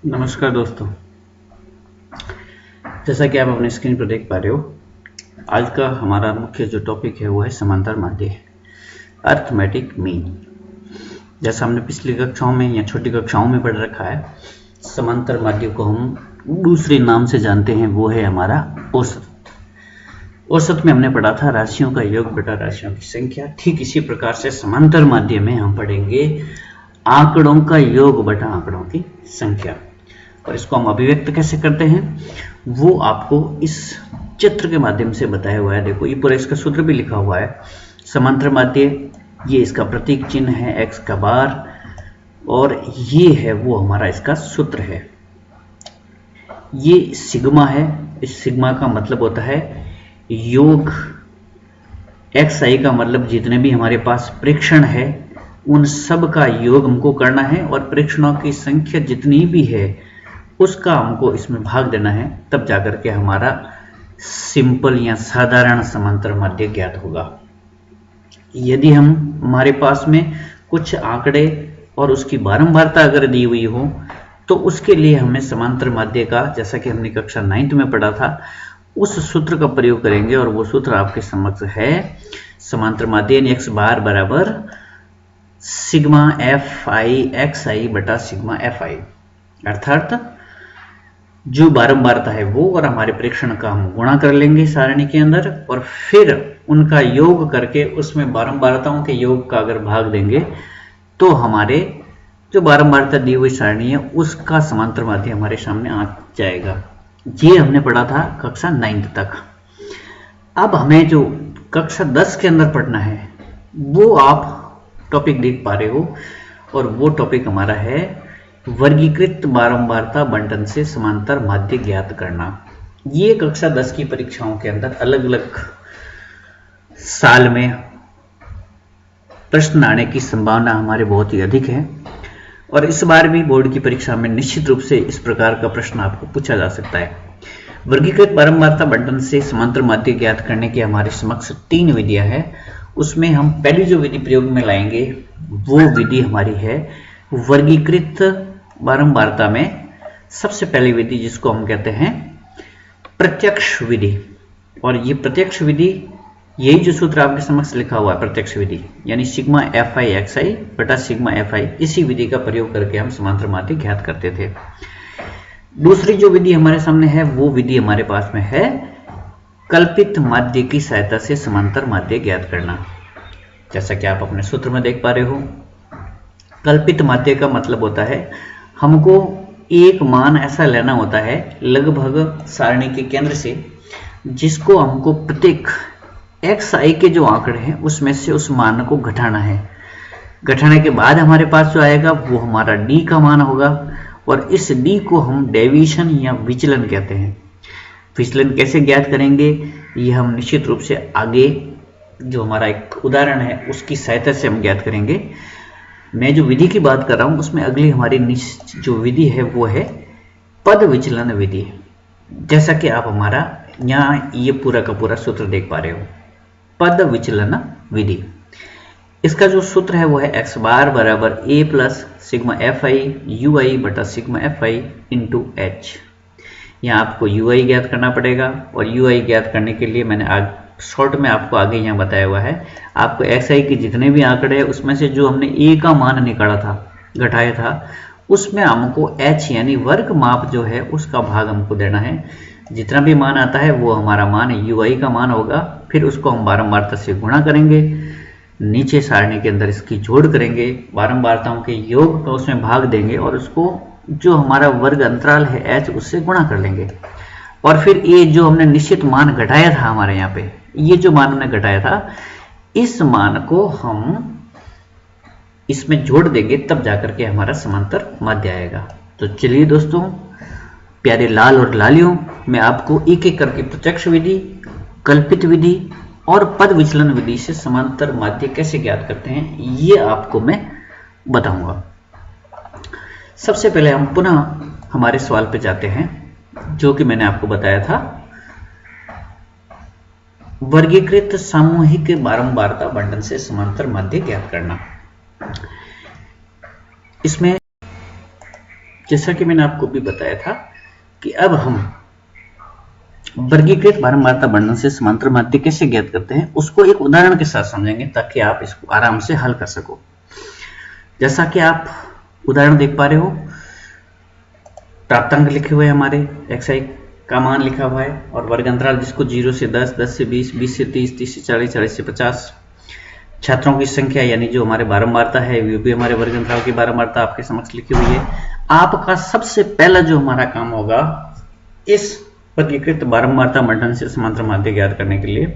नमस्कार दोस्तों, जैसा कि आप अपने स्क्रीन पर देख पा रहे हो, आज का हमारा मुख्य जो टॉपिक है वो है समांतर माध्य, अर्थमेटिक मीन। जैसा हमने पिछली कक्षाओं में या छोटी कक्षाओं में पढ़ रखा है, समांतर माध्य को हम दूसरे नाम से जानते हैं, वो है हमारा औसत। औसत में हमने पढ़ा था राशियों का योग बटा राशियों की संख्या। ठीक इसी प्रकार से समांतर माध्य में हम पढ़ेंगे आंकड़ों का योग बटा आंकड़ों की संख्या। और इसको हम अभिव्यक्त कैसे करते हैं वो आपको इस चित्र के माध्यम से बताया हुआ है। देखो, ये पूरा इसका सूत्र भी लिखा हुआ है। समांतर माध्य, ये इसका प्रतीक चिन्ह है x का बार, और ये है वो हमारा इसका सूत्र है। ये सिग्मा है। इस सिग्मा का मतलब होता है योग। xi का मतलब जितने भी हमारे पास प्रेक्षण है उन सब का योग हमको करना है, और प्रेक्षणों की संख्या जितनी भी है उसका हमको इसमें भाग देना है, तब जाकर के हमारा सिंपल या साधारण समांतर माध्य ज्ञात होगा। यदि हमारे पास में कुछ आंकड़े और उसकी बारंबारता अगर दी हुई हो तो उसके लिए हमें समांतर माध्य का, जैसा कि हमने कक्षा 9th में पढ़ा था, उस सूत्र का प्रयोग करेंगे। और वो सूत्र आपके समक्ष है। समांतर माध्य यानी x बार बराबर सिग्मा एफ आई एक्स आई बटा सिग्मा एफ आई, अर्थात जो बारंबारता है वो और हमारे प्रेक्षण का हम गुणा कर लेंगे सारणी के अंदर, और फिर उनका योग करके उसमें बारंबारताओं के योग का अगर भाग देंगे तो हमारे जो बारंबारता दी हुई सारणी है उसका समांतर माध्य हमारे सामने आ जाएगा। ये हमने पढ़ा था कक्षा 9th तक। अब हमें जो कक्षा 10 के अंदर पढ़ना है वो आप टॉपिक देख पा रहे हो, और वो टॉपिक हमारा है वर्गीकृत बारंबारता बंटन से समांतर माध्य ज्ञात करना। ये कक्षा 10 की परीक्षाओं के अंदर अलग अलग साल में प्रश्न आने की संभावना हमारे बहुत ही अधिक है, और इस बार भी बोर्ड की परीक्षा में निश्चित रूप से इस प्रकार का प्रश्न आपको पूछा जा सकता है। वर्गीकृत बारंबारता बंटन से समांतर माध्य ज्ञात करने की हमारे समक्ष 3 विधियां हैं। उसमें हम पहली जो विधि प्रयोग में लाएंगे वो विधि हमारी है वर्गीकृत बारंबारता में सबसे पहली विधि, जिसको हम कहते हैं प्रत्यक्ष विधि। और ये प्रत्यक्ष विधि, यही जो सूत्र आपके समक्ष लिखा हुआ है प्रत्यक्ष विधि, यानी सिग्मा एफ आई एक्स आई बटा सिग्मा एफ आई, इसी विधि का प्रयोग करके हम समांतर माध्य ज्ञात करते थे। दूसरी जो विधि हमारे सामने है वो विधि हमारे पास में है कल्पित माध्य की सहायता से समांतर माध्य ज्ञात करना। जैसा कि आप अपने सूत्र में देख पा रहे हो, कल्पित माध्य का मतलब होता है हमको एक मान ऐसा लेना होता है लगभग सारणी के केंद्र से, जिसको हमको प्रत्येक xi के जो आंकड़े हैं उसमें से उस मान को घटाना है। घटाने के बाद हमारे पास जो आएगा वो हमारा d का मान होगा, और इस d को हम डेविएशन या विचलन कहते हैं। विचलन कैसे ज्ञात करेंगे ये हम निश्चित रूप से आगे जो हमारा एक उदाहरण है उसकी सहायता से हम ज्ञात करेंगे। मैं जो विधि की बात कर रहा हूं उसमें अगली हमारी जो विधि है वो है पद विचलन विधि। जैसा कि आप हमारा यहाँ ये पूरा का पूरा सूत्र देख पा रहे हो, पद विचलन विधि। इसका जो सूत्र है वो है x बार बराबर a plus sigma F I U I बटा sigma F I into H. यहाँ आपको यू आई ज्ञात करना पड़ेगा, और यू आई ज्ञात करने के लिए मैंने शॉर्ट में आपको आगे यहाँ बताया हुआ है। आपको xi के जितने भी आंकड़े हैं उसमें से जो हमने a का मान निकाला था, घटाया था, उसमें हमको h यानी वर्ग माप जो है उसका भाग हमको देना है। जितना भी मान आता है वो हमारा मान ui का मान होगा। फिर उसको हम बारंबारता से गुणा करेंगे, नीचे सारणी के अंदर इसकी जोड़ करेंगे, बारंबारताओं के योग का उसमें भाग देंगे, और उसको जो हमारा वर्ग अंतराल है h उससे गुणा कर लेंगे। और फिर ये जो हमने निश्चित मान घटाया था हमारे यहाँ पे, ये जो मान हमने घटाया था, इस मान को हम इसमें जोड़ देंगे, तब जाकर के हमारा समांतर माध्य आएगा। तो चलिए दोस्तों, प्यारे लाल और लालियों, मैं आपको एक एक करके प्रत्यक्ष विधि, कल्पित विधि और पद विचलन विधि से समांतर माध्य कैसे ज्ञात करते हैं ये आपको मैं बताऊंगा। सबसे पहले हम पुनः हमारे सवाल पे जाते हैं, जो कि मैंने आपको बताया था वर्गीकृत सामूहिक बारंबारता बंटन से समांतर माध्य ज्ञात करना। इसमें जैसा कि मैंने आपको भी बताया था कि अब हम वर्गीकृत बारंबारता बंटन से समांतर माध्य कैसे ज्ञात करते हैं उसको एक उदाहरण के साथ समझेंगे, ताकि आप इसको आराम से हल कर सको। जैसा कि आप उदाहरण देख पा रहे हो, प्राप्तांक लिखे हुए हैं हमारे, xi का मान लिखा हुआ है और वर्ग अंतराल जिसको 0 से 10, 10 से 20, 20 से 30, 30 से 40, 40 से 50, छात्रों की संख्या यानी जो हमारे बारंबारता है वो भी हमारे वर्ग अंतराल की बारंबारता आपके समक्ष लिखी हुई है। आपका सबसे पहला जो हमारा काम होगा इस वर्गीकृत बारंबारता बंटन से समांतर माध्य ज्ञात करने के लिए,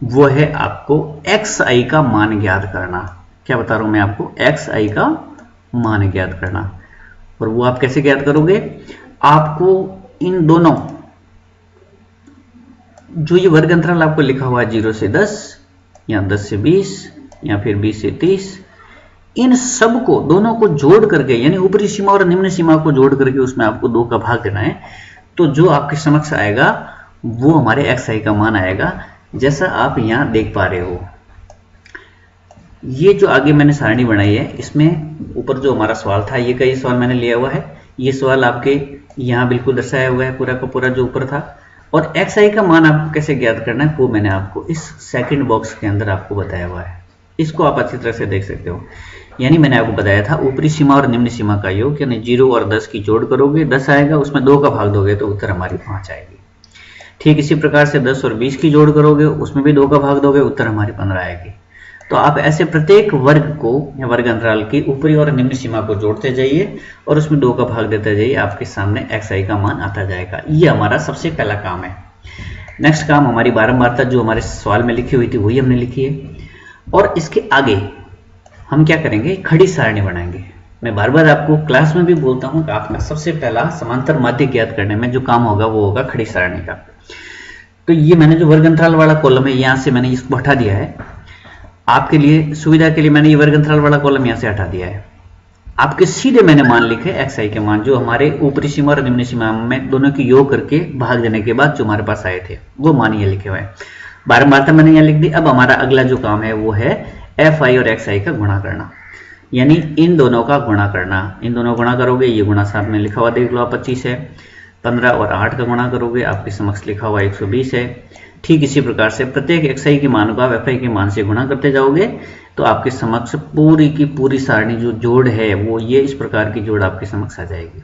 वो है आपको xi का मान ज्ञात करना। क्या बता रहा हूं मैं आपको, xi का मान ज्ञात करना। और वो आप कैसे ज्ञात करोगे, आपको इन दोनों जो ये वर्ग अंतराल आपको लिखा हुआ है 0 से 10 या 10 से 20 या फिर 20 से 30, इन सब को दोनों को जोड़ करके, यानी ऊपरी सीमा और निम्न सीमा को जोड़ करके उसमें आपको 2 का भाग देना है। तो जो आपके समक्ष आएगा वो हमारे xi का मान आएगा, जैसा आप यहां देख पा रहे हो। ये जो आगे मैंने सारणी बनाई है, इसमें ऊपर जो हमारा सवाल था ये का ये सवाल मैंने लिया हुआ है। ये सवाल आपके यहाँ बिल्कुल दर्शाया हुआ है पूरा का पूरा जो ऊपर था। और xi का मान आपको कैसे ज्ञात करना है वो मैंने आपको इस सेकंड बॉक्स के अंदर आपको बताया हुआ है। इसको आप अच्छी तरह से देख सकते हो। यानी मैंने आपको बताया था ऊपरी सीमा और निम्न सीमा का योग, यानी 0 और 10 की जोड़ करोगे 10 आएगा, उसमें 2 का भाग दोगे तो उत्तर हमारी 5 आएगी। ठीक इसी प्रकार से 10 और 20 की जोड़ करोगे, उसमें भी 2 का भाग दोगे, उत्तर हमारी 15 आएगी। तो आप ऐसे प्रत्येक वर्ग को या वर्ग अंतराल की ऊपरी और निम्न सीमा को जोड़ते जाइए और उसमें 2 का भाग देते जाइए, आपके सामने xi का मान आता जाएगा। ये हमारा सबसे पहला काम है। नेक्स्ट काम, हमारी बारंबारता जो हमारे सवाल में लिखी हुई थी वही हमने लिखी है। और इसके आगे हम क्या करेंगे, खड़ी सारणी बनाएंगे। मैं बार बार आपको क्लास में भी बोलता हूं कि आपका सबसे पहला समांतर माध्य ज्ञात करने में जो काम होगा वो होगा खड़ी सारणी का। तो ये मैंने जो वर्ग अंतराल वाला कॉलम है यहां से मैंने इसको हटा दिया है। आपके लिए सुविधा के लिए मैंने ये वर्ग अंतराल वाला कॉलम यहां से हटा दिया है। आपके सीधे मैंने मान लिखे xi के मान, जो हमारे ऊपरी सीमा और निम्न सीमा में दोनों की योग करके भाग देने के बाद जो हमारे पास आए थे वो मान ये लिखे हुए हैं। बारंबारता मैंने यहाँ लिख दी। अब हमारा अगला जो काम है वो है fi और xi का गुणा करना, यानी इन दोनों का गुणा करना। इन दोनों गुणा करोगे, ये गुणा साथ में लिखा हुआ देख लो, 25 है। 15 और 8 का गुणा करोगे, आपके समक्ष लिखा हुआ 120 है। ठीक इसी प्रकार से प्रत्येक xi के मान को आप fi के मान से गुणा करते जाओगे तो आपके समक्ष पूरी की पूरी सारणी जो जोड़ है वो ये इस प्रकार की जोड़ आपके समक्ष आ जाएगी।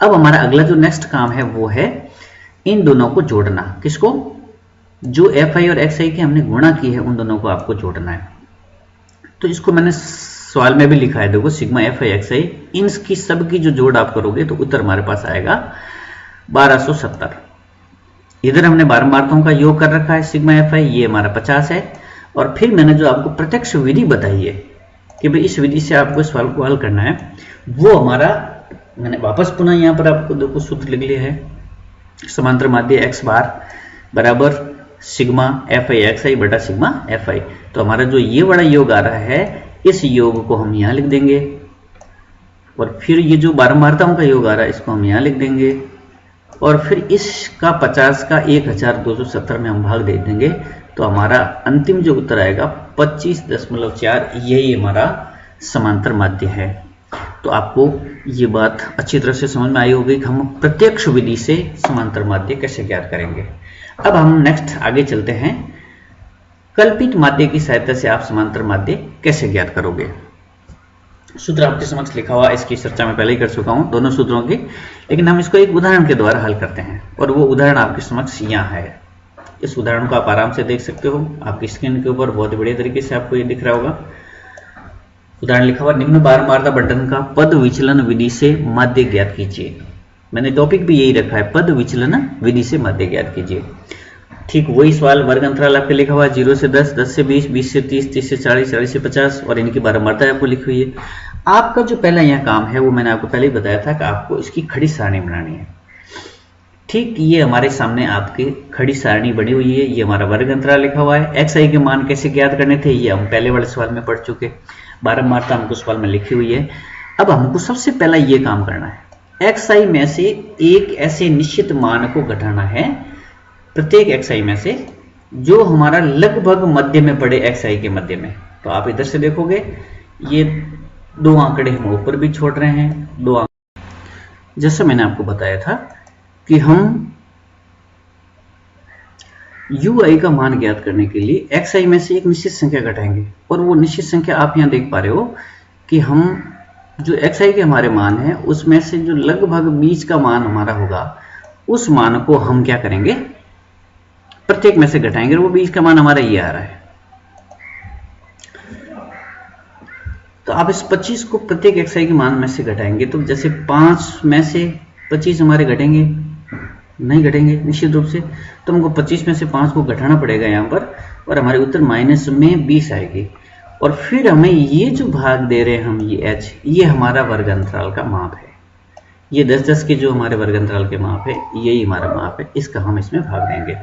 अब हमारा अगला जो नेक्स्ट काम है वो है इन दोनों को जोड़ना। किसको, जो fi और xi के हमने गुणा की है उन दोनों को आपको जोड़ना है। तो इसको मैंने सवाल में भी लिखा है, देखो सिग्मा fi xi, इनकी सब की जो जोड़ आप करोगे तो उत्तर हमारे पास आएगा 1270। इधर हमने बारंबारताओं का योग कर रखा है सिग्मा fi, ये हमारा 50 है। और फिर मैंने जो आपको प्रत्यक्ष विधि बताई है कि भाई इस विधि से आपको सवाल को हल करना है, वो हमारा मैंने वापस पुनः यहाँ पर आपको देखो सूत्र लिख लिया है। समांतर माध्य x बार बराबर सिग्मा fi xi बटा सिग्मा fi। तो हमारा जो ये बड़ा योग आ रहा है इस योग को हम यहाँ लिख देंगे, और फिर ये जो बारंबारताओं का योग आ रहा है इसको हम यहाँ लिख देंगे, और फिर इसका 50 का 1270 में हम भाग दे देंगे। तो हमारा अंतिम जो उत्तर आएगा 25.4, यही हमारा समांतर माध्य है। तो आपको ये बात अच्छी तरह से समझ में आई होगी कि हम प्रत्यक्ष विधि से समांतर माध्य कैसे ज्ञात करेंगे। अब हम नेक्स्ट आगे चलते हैं, कल्पित माध्य की सहायता से आप समांतर माध्य कैसे ज्ञात करोगे। सूत्र आपके समक्ष लिखा हुआ, इसकी चर्चा मैं पहले ही कर चुका हूं दोनों सूत्रों की, लेकिन हम इसको एक उदाहरण के द्वारा हल करते हैं। और वो उदाहरण आपके समक्ष यहाँ है। इस उदाहरण को आप आराम से देख सकते हो, आपकी स्क्रीन के ऊपर बहुत बढ़िया तरीके से आपको ये दिख रहा होगा। उदाहरण लिखा हुआ, निम्न बारंबारता बंटन का पद विचलन विधि से माध्य ज्ञात कीजिए। मैंने टॉपिक भी यही रखा है, पद विचलन विधि से माध्य ज्ञात कीजिए। ठीक वही सवाल, वर्ग अंतराल आपके लिखा हुआ है 0 से 10, 10 से 20, 20 से 30, 30 से 40, 40 से 50, और इनकी बारंबारता आपको लिखी हुई है। आपका जो पहला यहाँ काम है वो मैंने आपको पहले ही बताया था कि आपको इसकी खड़ी सारणी बनानी है। ठीक ये हमारे सामने आपकी खड़ी सारणी बनी हुई है। ये हमारा वर्ग अंतराल लिखा हुआ है। xi के मान कैसे ज्ञात करने थे ये हम पहले वाले सवाल में पढ़ चुके। बारंबारता हमको सवाल में लिखी हुई है। अब हमको सबसे पहला ये काम करना है, xi में से एक ऐसे निश्चित मान को घटाना है, प्रत्येक xi में से जो हमारा लगभग मध्य में पड़े xi के मध्य में। तो आप इधर से देखोगे ये 2 आंकड़े हम ऊपर भी छोड़ रहे हैं, 2 जैसा मैंने आपको बताया था कि हम ui का मान ज्ञात करने के लिए xi में से एक निश्चित संख्या घटाएंगे, और वो निश्चित संख्या आप यहाँ देख पा रहे हो कि हम जो xi के हमारे मान है उसमें से जो लगभग बीच का मान हमारा होगा उस मान को हम क्या करेंगे, प्रत्येक में से घटाएंगे, और वो बीच का मान हमारा ये आ रहा है। तो आप इस 25 को प्रत्येक xi के मान में से घटाएंगे, तो जैसे 5 में से 25 हमारे घटेंगे, नहीं घटेंगे निश्चित रूप से, तो हमको 25 में से 5 को घटाना पड़ेगा यहाँ पर, और हमारे उत्तर माइनस में 20 आएगी। और फिर हमें ये जो भाग दे रहे हैं हम, ये h, ये हमारा वर्ग अंतराल का माप है। ये 10-10 के जो हमारे वर्ग अंतराल के माप है, यही हमारा माप है, इसका हम इसमें भाग देंगे।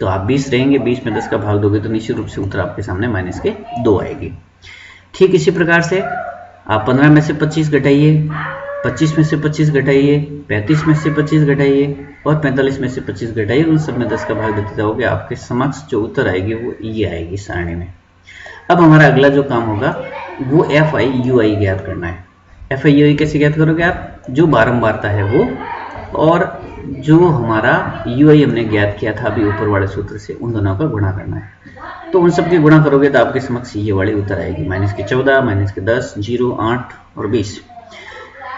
तो आप 20 रहेंगे, 20 में 10 का भाग दोगे तो निश्चित रूप से उत्तर आपके सामने माइनस के 2 आएगी। ठीक इसी प्रकार से आप 15 में से 25 घटाइए, 25 में से 25 घटाइए, 35 में से 25 घटाइए, और 45 में से 25 घटाइए, उन सब में 10 का भाग देते जाओगे, आपके समक्ष जो उत्तर आएगी वो ये आएगी सारणी में। अब हमारा अगला जो काम होगा वो FI/UI ज्ञात करना है। FI/UI कैसे ज्ञात करोगे आप, जो बारंबारता है वो, और जो हमारा UI हमने ज्ञात किया था अभी ऊपर वाले सूत्र से, उन दोनों का गुणा करना है। तो उन सब के गुणा करोगे तो आपके समक्ष ये वाली उत्तर आएगी, -14, -10, 0, 8 और 20।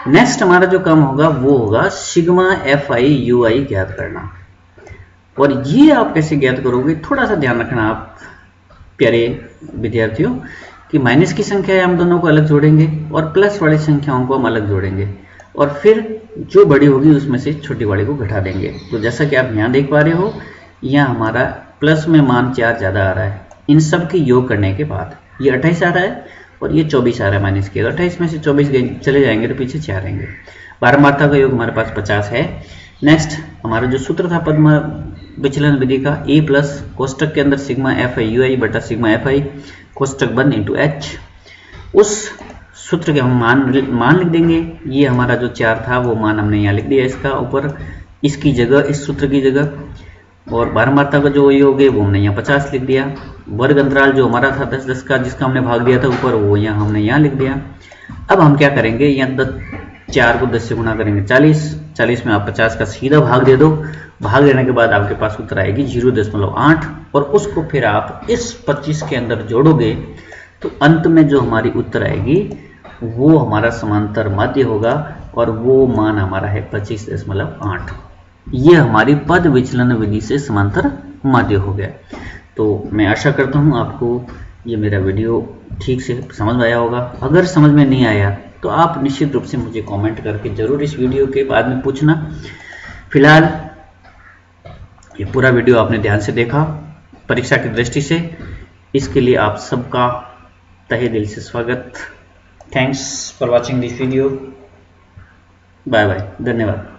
नेक्स्ट हमारा जो काम होगा वो होगा सिग्मा FI/UI ज्ञात करना। और ये आप कैसे ज्ञात करोगे, थोड़ा सा ध्यान रखना आप प्यारे विद्यार्थियों, कि माइनस की संख्या है हम दोनों को अलग जोड़ेंगे, और प्लस वाली संख्याओं को हम अलग जोड़ेंगे, और फिर जो बड़ी होगी उसमें से छोटी वाली को घटा देंगे। तो जैसा कि आप यहाँ देख पा रहे हो, यहाँ हमारा प्लस में मान 4 ज़्यादा आ रहा है। इन सब के योग करने के बाद ये 28 आ रहा है, और ये 24 आ रहा है माइनस के। 28 में से 24 चले जाएंगे तो पीछे 4 आएंगे। बारंबारता का योग हमारे पास 50 है। नेक्स्ट हमारा जो सूत्र था पद्म विचलन विधि का, A प्लस कोष्टक के अंदर सिग्मा FI/UI बटा सिग्मा FI कोष्टक बंद इंटू H, उस सूत्र के हम मान लिख देंगे। ये हमारा जो 4 था वो मान हमने यहाँ लिख दिया इसका ऊपर, इसकी जगह, इस सूत्र की जगह, और बारंबारता का जो योग है वो हमने यहाँ 50 लिख दिया। वर्ग अंतराल जो हमारा था 10-10 का, जिसका हमने भाग दिया था ऊपर, वो यहाँ हमने यहाँ लिख दिया। अब हम क्या करेंगे, यहाँ 4 को 10 से गुणा करेंगे 40 में आप 50 का सीधा भाग दे दो। भाग देने के बाद आपके पास उत्तर आएगी 0.8, और उसको फिर आप इस 25 के अंदर जोड़ोगे तो अंत में जो हमारी उत्तर आएगी वो हमारा समांतर माध्य होगा, और वो मान हमारा है 25.8। ये हमारी पद विचलन विधि से समांतर माध्य हो गया। तो मैं आशा करता हूँ आपको ये मेरा वीडियो ठीक से समझ में आया होगा। अगर समझ में नहीं आया तो आप निश्चित रूप से मुझे कमेंट करके जरूर इस वीडियो के बाद में पूछना। फिलहाल ये पूरा वीडियो आपने ध्यान से देखा परीक्षा की दृष्टि से, इसके लिए आप सबका तहे दिल से स्वागत। Thanks for watching this video. Bye bye, धन्यवाद।